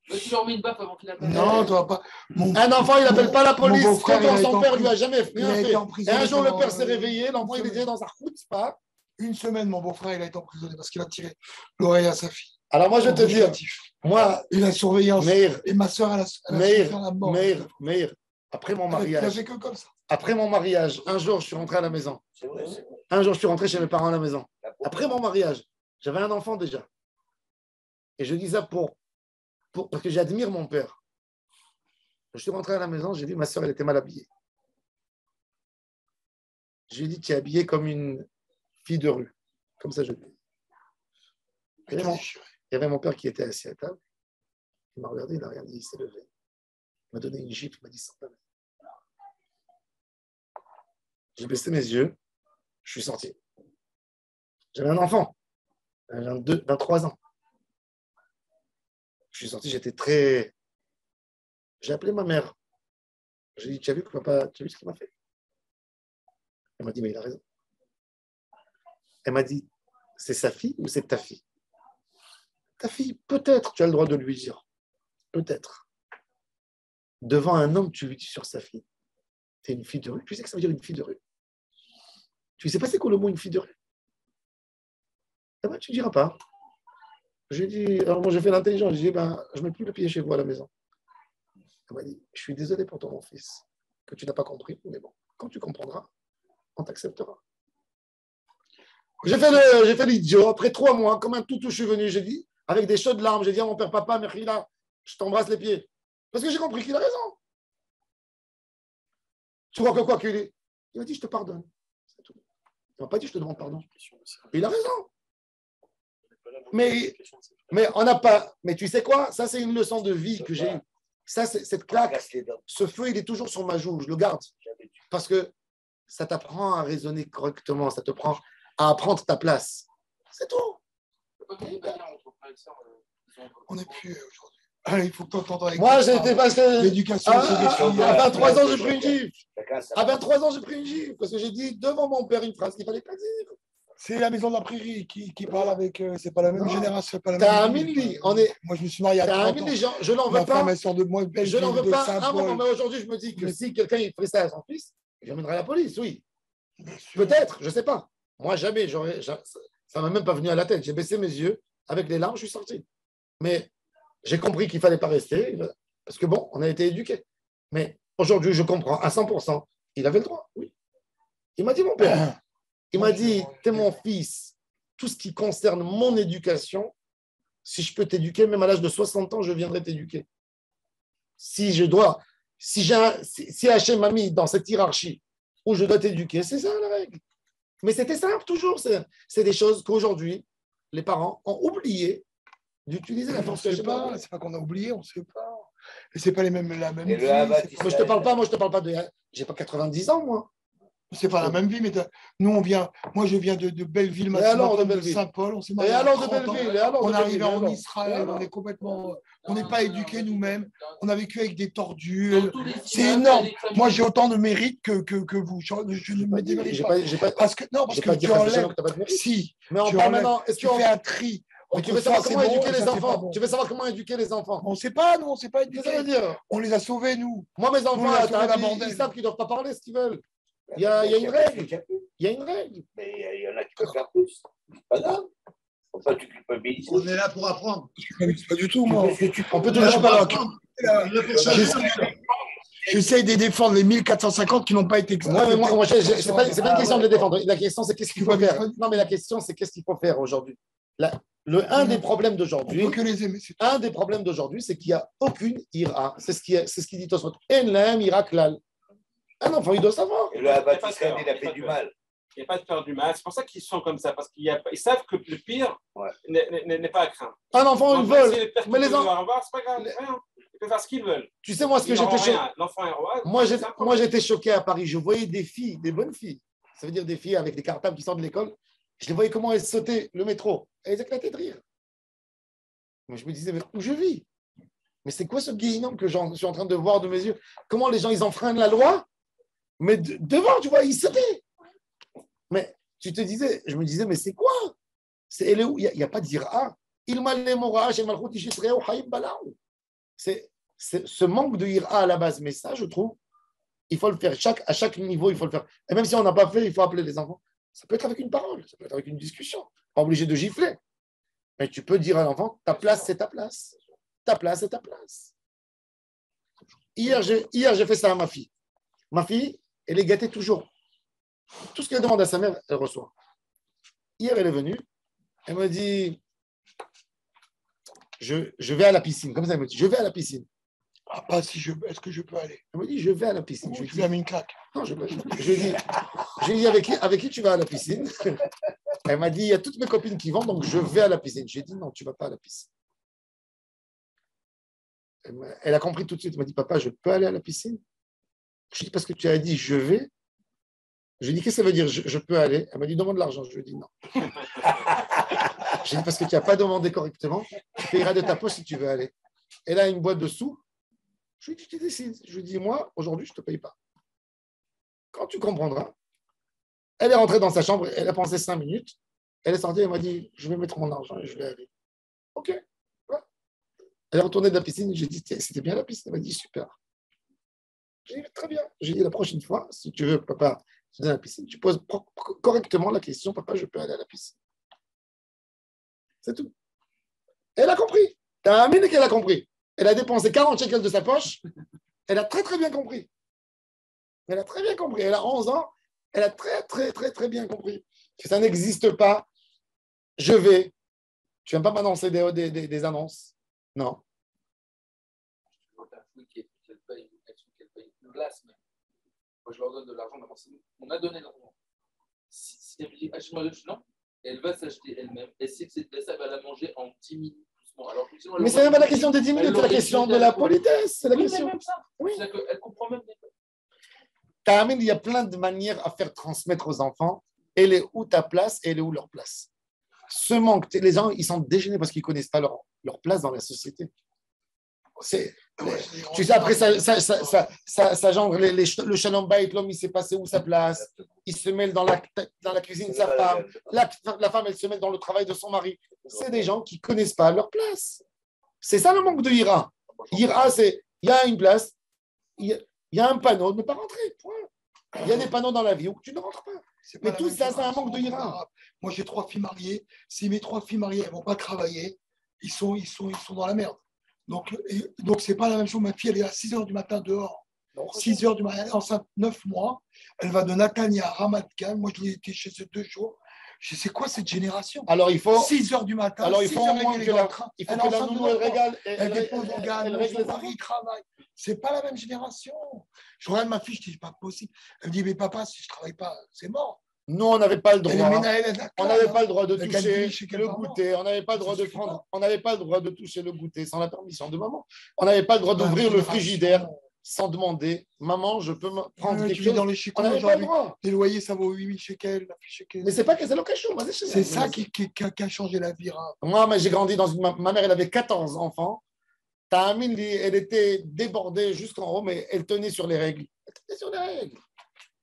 Tu leur mets une baffe avant qu'il appelle. Non, tu vas pas. Un enfant, il n'appelle pas la police quand son père lui a jamais rien fait. Et un jour, le père s'est réveillé, l'enfant, il était dans sa route, c'est pas. Une semaine, mon beau-frère, il a été emprisonné parce qu'il a tiré l'oreille à sa fille. Alors, moi, je vais te dire, moi, il a surveillance. Et ma soeur, elle a souffert la mort. Meir, après mon mariage. Il a fait que comme ça. Après mon mariage, un jour, je suis rentré à la maison. Un jour, je suis rentré chez mes parents à la maison. Après mon mariage, j'avais un enfant déjà. Et je dis ça parce que j'admire mon père. Je suis rentré à la maison, j'ai vu ma soeur, elle était mal habillée. Je lui ai dit, tu es habillée comme une fille de rue. Comme ça, je lui ai dit. Il y avait mon père qui était assis à table. Il m'a regardé, il n'a rien dit, il s'est levé. Il m'a donné une gifle, il m'a dit, sans peine. J'ai baissé mes yeux, je suis sorti. J'avais un enfant, 23 ans. Je suis sorti, j'étais très. J'ai appelé ma mère. J'ai dit, tu as vu papa, tu as vu ce qu'il m'a fait? Elle m'a dit, mais il a raison. Elle m'a dit, c'est sa fille ou c'est ta fille? Ta fille, peut-être tu as le droit de lui dire. Peut-être. Devant un homme, tu lui dis sur sa fille. Tu es une fille de rue. Tu sais que ça veut dire une fille de rue. Tu sais pas c'est quoi le mot une fille de rue? Eh ben, tu ne diras pas. J'ai dit, alors moi j'ai fait l'intelligent, j'ai dit, je ne mets plus le pied chez vous à la maison. Elle m'a dit, je suis désolé pour ton fils, que tu n'as pas compris, mais bon, quand tu comprendras, on t'acceptera. J'ai fait l'idiot, après 3 mois, comme un toutou, je suis venu, j'ai dit, avec des chaudes larmes, j'ai dit à mon père, papa, Mechila, je t'embrasse les pieds. Parce que j'ai compris qu'il a raison. Tu crois que quoi qu'il est? Il m'a dit, je te pardonne. C'est tout. Il m'a pas dit, je te demande pardon. Il a raison. Mais on n'a pas. Mais tu sais quoi? Ça, c'est une leçon de vie que j'ai eue. Ça, cette claque, Casse les dents. ce feu, il est toujours sur ma joue, je le garde. Parce que ça t'apprend à raisonner correctement, ça te prend à apprendre ta place. C'est tout. On n'est plus aujourd'hui. Allez, il faut que tu entendes avec Moi, j'ai été passé. l'éducation. À 23 ans, j'ai pris une gifle. Chacun sa À 23 ans, j'ai pris une gifle. Parce que j'ai dit devant mon père une phrase qu'il ne fallait pas dire. C'est la maison de la prairie qui parle avec. C'est pas la même Non. génération. C'est pas la T'as un même mini. vie. On est. Moi, je me suis marié à T'as un 30 ans. mini. Je n'en Ma veux femme, pas. elle sort de moi, Je n'en veux de pas. Saint-Paul. Mais aujourd'hui, je me dis que si quelqu'un il ferait ça à son fils, j'amènerai la police, oui. Bien sûr. Peut-être, je ne sais pas. Moi, jamais. Ça ne m'a même pas venu à la tête. J'ai baissé mes yeux. Avec les larmes, je suis sorti. Mais j'ai compris qu'il ne fallait pas rester. Parce que bon, on a été éduqués. Mais aujourd'hui, je comprends à 100%. Il avait le droit, oui. Il m'a dit, mon père, il m'a dit, t'es mon fils. Tout ce qui concerne mon éducation, si je peux t'éduquer, même à l'âge de 60 ans, je viendrai t'éduquer. Si je dois, si Hachem m'a mis dans cette hiérarchie où je dois t'éduquer, c'est ça la règle. Mais c'était simple toujours. C'est des choses qu'aujourd'hui, les parents ont oublié d'utiliser la On force ne que sait j'ai pas, c'est pas qu'on a oublié, on ne sait pas. Et c'est pas la même Et vie. le Havat, C'est pas, Moi, je te parle pas de. J'ai pas 90 ans, moi. c'est pas la même vie, mais nous, moi, je viens de Belleville, Et alors, de de Belleville. Saint-Paul, on s'est Et marié à alors de 30 ans. Belleville, et alors On de est arrivé Belleville, en alors. Israël, on est complètement. On n'est pas éduqués nous-mêmes, on a vécu avec des Dans tordus. tous les C'est immeubles, énorme. les familles- Moi, j'ai autant de mérite que vous. Je ne me démérite J'ai pas. pas, j'ai pas, Parce que, non, parce j'ai que pas dit tu que enlèves. t'as pas de mérite. Si, Mais on tu parle enlèves, maintenant. Est-ce tu qu'on fais un tri. Mais tu Entre veux savoir ça, c'est comment bon, éduquer et les ça, c'est enfants pas bon. Tu veux savoir comment éduquer les enfants On ne sait pas, nous, on ne sait pas Qu'est-ce que ça veut éduquer. dire On les a sauvés, nous. Moi, mes On enfants, les a à sauvés ta d'un vie, bordel. ils savent qu'ils ne doivent pas parler ce qu'ils veulent. Il y a une règle. Il y a une règle. Mais il y en a qui peuvent faire plus. C'est pas grave. Faut pas tu culpabilises. On est là pour apprendre. Pas du tout, Tu moi. fais ce que tu peux. On peut Là, je toujours suis pas pas. d'accord. On est pour changer. J'essaie de défendre les 1450 qui n'ont pas été C'est pas une question de les défendre. La question, c'est qu'est-ce qu'il faut faire. Non, mais la question, c'est qu'est-ce qu'il faut faire aujourd'hui. Un des problèmes On d'aujourd'hui, peut que les aimer. C'est tout. un des problèmes d'aujourd'hui, c'est qu'il n'y a aucune ira. C'est ce qui dit Tosfot. En lahem ira klal. Un enfant, il doit savoir. Et le Havat Israël, il a fait du mal. Il n'y a pas de peur du mal. C'est pour ça qu'ils sont comme ça, parce qu'ils savent que le pire n'est pas à craindre. Un enfant, il Donc, vole. si les pères Mais les qui veulent enfants, au revoir, c'est pas grave, rien. Ils peuvent faire ce qu'ils veulent. tu sais, moi, ce que Ils j'étais n'auront choqué. rien. L'enfant est roi. Moi, j'étais choqué à Paris. Je voyais des filles, des bonnes filles. Ça veut dire des filles avec des cartables qui sortent de l'école. Je les voyais comment elles sautaient le métro. Elles éclataient de rire. Moi, je me disais, mais où je vis? Mais c'est quoi ce guéhinam que je suis en train de voir de mes yeux? Comment les gens, ils enfreignent la loi? Mais devant, tu vois, ils sautaient. Mais je me disais, mais c'est quoi? Il n'y a pas de dire ah. C'est ce manque de ira à la base. Mais ça, je trouve, il faut le faire. À chaque niveau, il faut le faire. Et même si on n'a pas fait, il faut appeler les enfants. Ça peut être avec une parole, ça peut être avec une discussion. Pas obligé de gifler. Mais tu peux dire à l'enfant, ta place, c'est ta place. Ta place, c'est ta place. Hier, j'ai fait ça à ma fille. Ma fille, elle est gâtée toujours. Tout ce qu'elle demande à sa mère, elle reçoit. Hier, elle est venue. Elle me dit, je vais à la piscine. Comme ça, elle me dit, je vais à la piscine. Ah, pas si je. Est-ce que je peux aller? Elle me dit, je vais à la piscine. Je lui ai mis une claque. Non, je lui ai dit, avec qui tu vas à la piscine? Elle m'a dit, il y a toutes mes copines qui vont, donc je vais à la piscine. J'ai dit, non, tu ne vas pas à la piscine. Elle a compris tout de suite. Elle m'a dit, papa, je peux aller à la piscine? Je lui ai dit, parce que tu as dit, je vais. Je lui ai dit, qu'est-ce que ça veut dire, je peux aller? Elle m'a dit, demande de l'argent. Je lui ai dit, non. J'ai dit, parce que tu n'as pas demandé correctement, tu payeras de ta poche si tu veux aller. Elle a une boîte de sous. Je lui ai dit, tu décides. Je lui ai dit, moi, aujourd'hui, je ne te paye pas. Quand tu comprendras. Elle est rentrée dans sa chambre, elle a pensé 5 minutes. Elle est sortie, elle m'a dit, je vais mettre mon argent et je vais aller. OK. Ouais. Elle est retournée de la piscine, j'ai dit, c'était bien la piscine? Elle m'a dit, super. J'ai dit, très bien. J'ai dit, la prochaine fois, si tu veux, papa, tu vas à la piscine, tu poses correctement la question, papa, je peux aller à la piscine. C'est tout. Elle a compris. T'as un mine qu'elle a compris. Elle a dépensé 40 shekels de sa poche. Elle a très, très bien compris. Elle a très bien compris. Elle a 11 ans. Elle a très, très, très, très bien compris que ça n'existe pas. Je vais. Tu ne viens pas m'annoncer des annonces. Non. Moi, je leur donne de l'argent. On a donné l'argent. Si elle me dit, achète-moi non, elle va s'acheter elle-même. Elle sait que cette glace, elle va la manger en 10 minutes. Alors, réflexion. Elle Mais c'est même pas la question des 10 minutes, c'est la question de la politesse. C'est la Oui, mais question. même ça. Oui. C'est-à-dire qu'elle comprend même des. Ta'amine, il y a plein de manières à faire transmettre aux enfants. Elle est où ta place et elle est où leur place. Ce manque, les gens, ils sont déchaînés parce qu'ils ne connaissent pas leur place dans la société. Tu sais, après, ça gendre le shalom bayit, l'homme, il sait pas c'est où sa place. Il se mêle dans la cuisine de sa femme. La femme, elle se mêle dans le travail de son mari. C'est des gens qui ne connaissent pas leur place. C'est ça le manque de ira. Ira, c'est il y a une place, il y a un panneau, ne pas rentrer. Point. Il y a des panneaux dans la vie où tu ne rentres pas. Mais tout ça, c'est un manque de ira. Moi, j'ai 3 filles mariées. Si mes 3 filles mariées ne vont pas travailler, ils sont dans la merde. Donc, ce n'est pas la même chose. Ma fille, elle est à 6 h du matin dehors. 6 h du matin, elle est enceinte 9 mois. Elle va de Natania à Ramat Gan. Moi, je l'ai été chez eux 2 jours. Je sais quoi cette génération. Alors, il faut 6 h du matin. Alors, il faut au moins que la nounou, elle régale. Elle dépose au gars, son mari travaille. C'est pas la même génération. Je regarde ma fille, je dis, c'est pas possible. Elle me dit, mais papa, si je travaille pas, c'est mort. Nous, on n'avait pas le droit. On n'avait pas le droit de Elle toucher gagne le goûter. On n'avait pas le droit de prendre. On n'avait pas le droit de toucher le goûter sans la permission de maman. On n'avait pas le droit d'ouvrir le frigidaire sans demander. Maman, je peux me prendre quelque chose. Dans les chicots, on n'avait pas le droit. Les loyers, ça vaut 8 000 shekels. Mais c'est pas que c'est l'occasion. C'est ça qui a changé la vie. Moi, j'ai grandi dans une. Ma mère, elle avait 14 enfants. Ta'amine, elle était débordée jusqu'en haut, mais elle tenait sur les règles.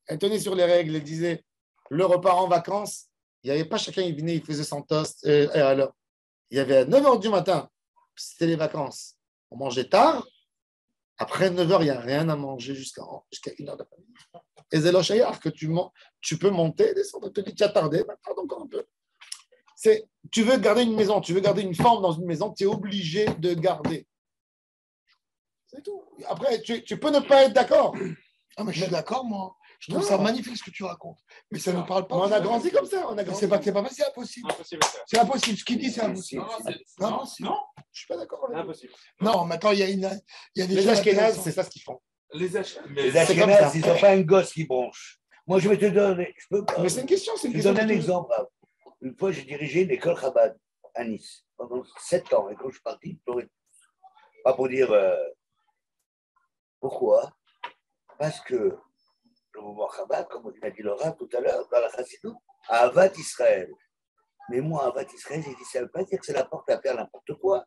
Elle tenait sur les règles. Elle disait le repas en vacances, il n'y avait pas chacun, il venait, il faisait son toast. Et alors, il y avait à 9 h du matin, c'était les vacances. On mangeait tard. Après 9 h, il n'y a rien à manger jusqu'à 1 h d'après-midi. Et c'est l'oshayar que tu peux monter, descendre. Tu te dis, tu as tardé, tarde encore un peu. Tu veux garder une maison, tu veux garder une forme dans une maison, tu es obligé de garder. C'est tout. Après, tu peux ne pas être d'accord. Ah, mais je suis d'accord, moi. Je trouve ça magnifique ce que tu racontes. Mais ça ne parle pas. On a grandi comme ça. C'est pas facile, c'est impossible. C'est impossible. Ce qu'il dit, c'est impossible. Non, je ne suis pas d'accord avec impossible. Non, maintenant, il y a des les Ashkénazes, c'est ça ce qu'ils font. Les Ashkénazes, ils n'ont pas un gosse qui bronche. Moi, je vais te donner. Mais c'est une question. Je te donne un exemple. Une fois, j'ai dirigé une école Chabad à Nice pendant 7 ans. Et quand je suis parti, je pleurais. Pas pour dire pourquoi. Parce que le mouvement Chabad, comme on a dit le Rav tout à l'heure, dans la Chassidut, à Avat Israël. Mais moi, Avat Israël, j'ai dit, ça ne veut pas dire que c'est la porte à faire n'importe quoi.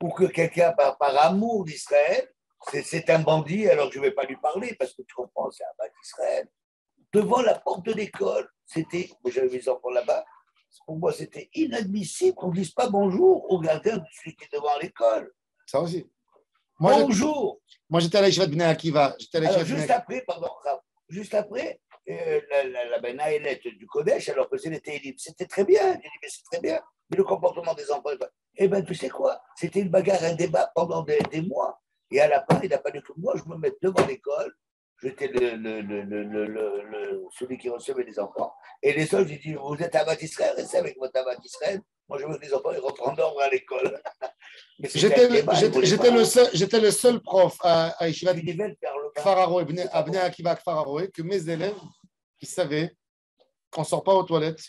Ou que quelqu'un, par amour d'Israël, c'est un bandit, alors je ne vais pas lui parler, parce que tu comprends, c'est Avat Israël. Devant la porte de l'école, j'avais mes enfants là-bas, pour moi, c'était inadmissible qu'on ne dise pas bonjour au gardien de celui qui est devant l'école. Ça aussi. Bonjour. Moi, j'étais à la Yeshiva de Bnei Akiva. Juste après, la Benaïlette du Kodesh, alors que c'était libre. C'était très bien. J'ai dit, mais c'est très bien. Mais le comportement des enfants, eh bien, tu sais quoi? C'était une bagarre, un débat pendant des mois. Et à la fin, il n'a pas du tout. Moi, je me mets devant l'école. J'étais celui qui recevait les enfants. Et les autres, j'ai dit, vous êtes à Avat Israël, restez avec votre Avat Israël. Moi, je veux que les enfants ils rentrent en ordre à l'école. J'étais le seul prof à Yeshiva Kfar Haroé, à Bnei Akiva Kfar Haroé, que mes élèves, ils savaient qu'on ne sort pas aux toilettes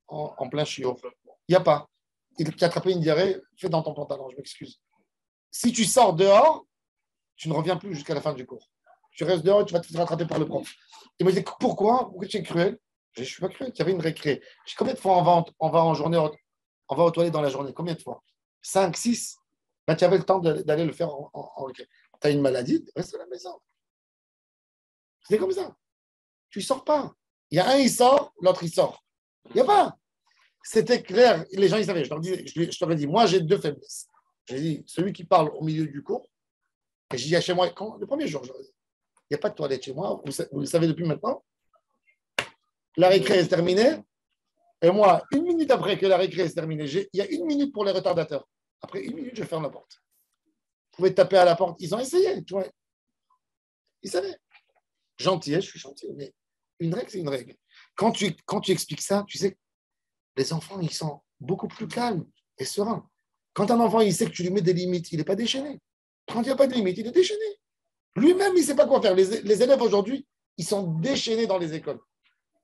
en plein chiot. Il n'y a pas. Il t'a attrapé une diarrhée, fais dans ton pantalon, je m'excuse. Si tu sors dehors, tu ne reviens plus jusqu'à la fin du cours. Tu restes dehors et tu vas te faire rattraper par le prof. Il m'a dit, pourquoi tu es cruel? Je ne suis pas cruel, il y avait une récré. Combien de fois on va en journée, on va aux toilettes dans la journée? Combien de fois? 5, 6? Ben, tu avais le temps d'aller le faire en récré. Tu as une maladie, reste à la maison. C'est comme ça. Tu ne sors pas. Il y a un, il sort, l'autre, il sort. Il n'y a pas. C'était clair. Les gens, ils savaient. Je t'aurais dit, moi, j'ai 2 faiblesses. J'ai dit, celui qui parle au milieu du cours, et j'ai dit à chez moi, le premier jour, il n'y a pas de toilette chez moi, vous le savez depuis maintenant. La récré est terminée, et moi, 1 minute après que la récré est terminée, il y a 1 minute pour les retardateurs. Après 1 minute, je ferme la porte. Vous pouvez taper à la porte. Ils ont essayé, tu vois. Ils savaient. Gentil, je suis gentil, mais une règle, c'est une règle. Quand tu expliques ça, tu sais, les enfants, ils sont beaucoup plus calmes et sereins. Quand un enfant, il sait que tu lui mets des limites, il n'est pas déchaîné. Quand il n'y a pas de limite, il est déchaîné. Lui-même, il ne sait pas quoi faire. Les élèves aujourd'hui, ils sont déchaînés dans les écoles.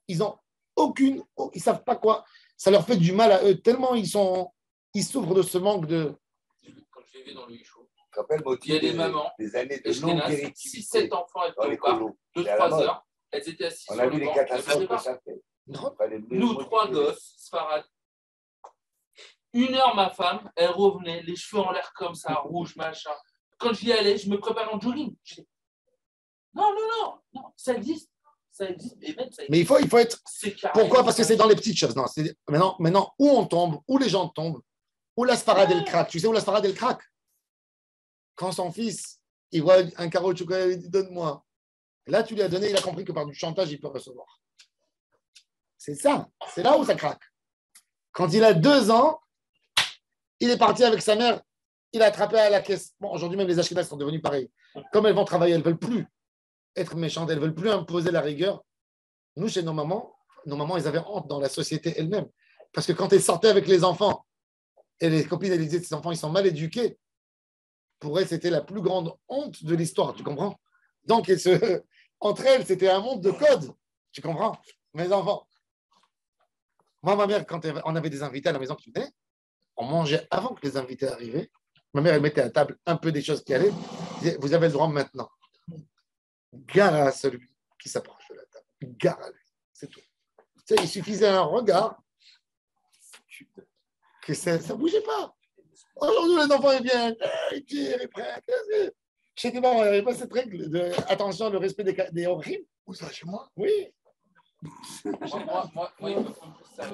Ils ne savent pas quoi. Ça leur fait du mal à eux, tellement ils souffrent de ce manque de. j'ai vu dans le show. Je te rappelle, Il y a des mamans, des années de longue Ashkénazes, 6-7 enfants étaient dans les au parc, colos. 2-3 heures. Elles étaient assises On sur a le vu les banc. catastrophes que ça fait. Nous, 3 gosses, Sfarad. 1 heure, ma femme, elle revenait, les cheveux en l'air comme ça, rouge, machin. Quand j'y allais, je me prépare en jogging. Je dis, non, ça existe. Ça existe. Et même, ça existe. Mais il faut être. C'est carré. Pourquoi? Parce que c'est dans les petites choses. Non, c'est maintenant, où on tombe, où les gens tombent, où la sfarade elle craque. Tu sais où la sfarade elle craque? Quand son fils, il voit un carreau de chocolat, il dit donne-moi. Là, tu lui as donné, il a compris que par du chantage, il peut recevoir. C'est ça. C'est là où ça craque. Quand il a 2 ans, il est parti avec sa mère, il a attrapé à la caisse. Bon, aujourd'hui, même les Ashkénazes sont devenus pareils. Comme elles vont travailler, elles ne veulent plus être méchantes, elles ne veulent plus imposer la rigueur. Nous, chez nos mamans, elles avaient honte dans la société elle-même. Parce que quand elles sortaient avec les enfants, et les copines, elles disaient, ces enfants, ils sont mal éduqués. Pour elles, c'était la plus grande honte de l'histoire, tu comprends? Donc, entre elles, c'était un monde de code. Tu comprends? Mes enfants. Moi, ma mère, quand on avait des invités à la maison qui venaient, on mangeait avant que les invités arrivaient. Ma mère, elle mettait à table un peu des choses qui allaient. Elle disait, vous avez le droit maintenant. Gare à celui qui s'approche de la table. Gare à lui. C'est tout. Tu sais, il suffisait un regard que ça ne bougeait pas. Aujourd'hui, les enfants, ils viennent, ils tirent, ils prennent. Chez tes parents, il n'y avait pas cette règle de attention, le respect des horribles. Où ça, chez moi? Oui. Moi, il me faut plus ça.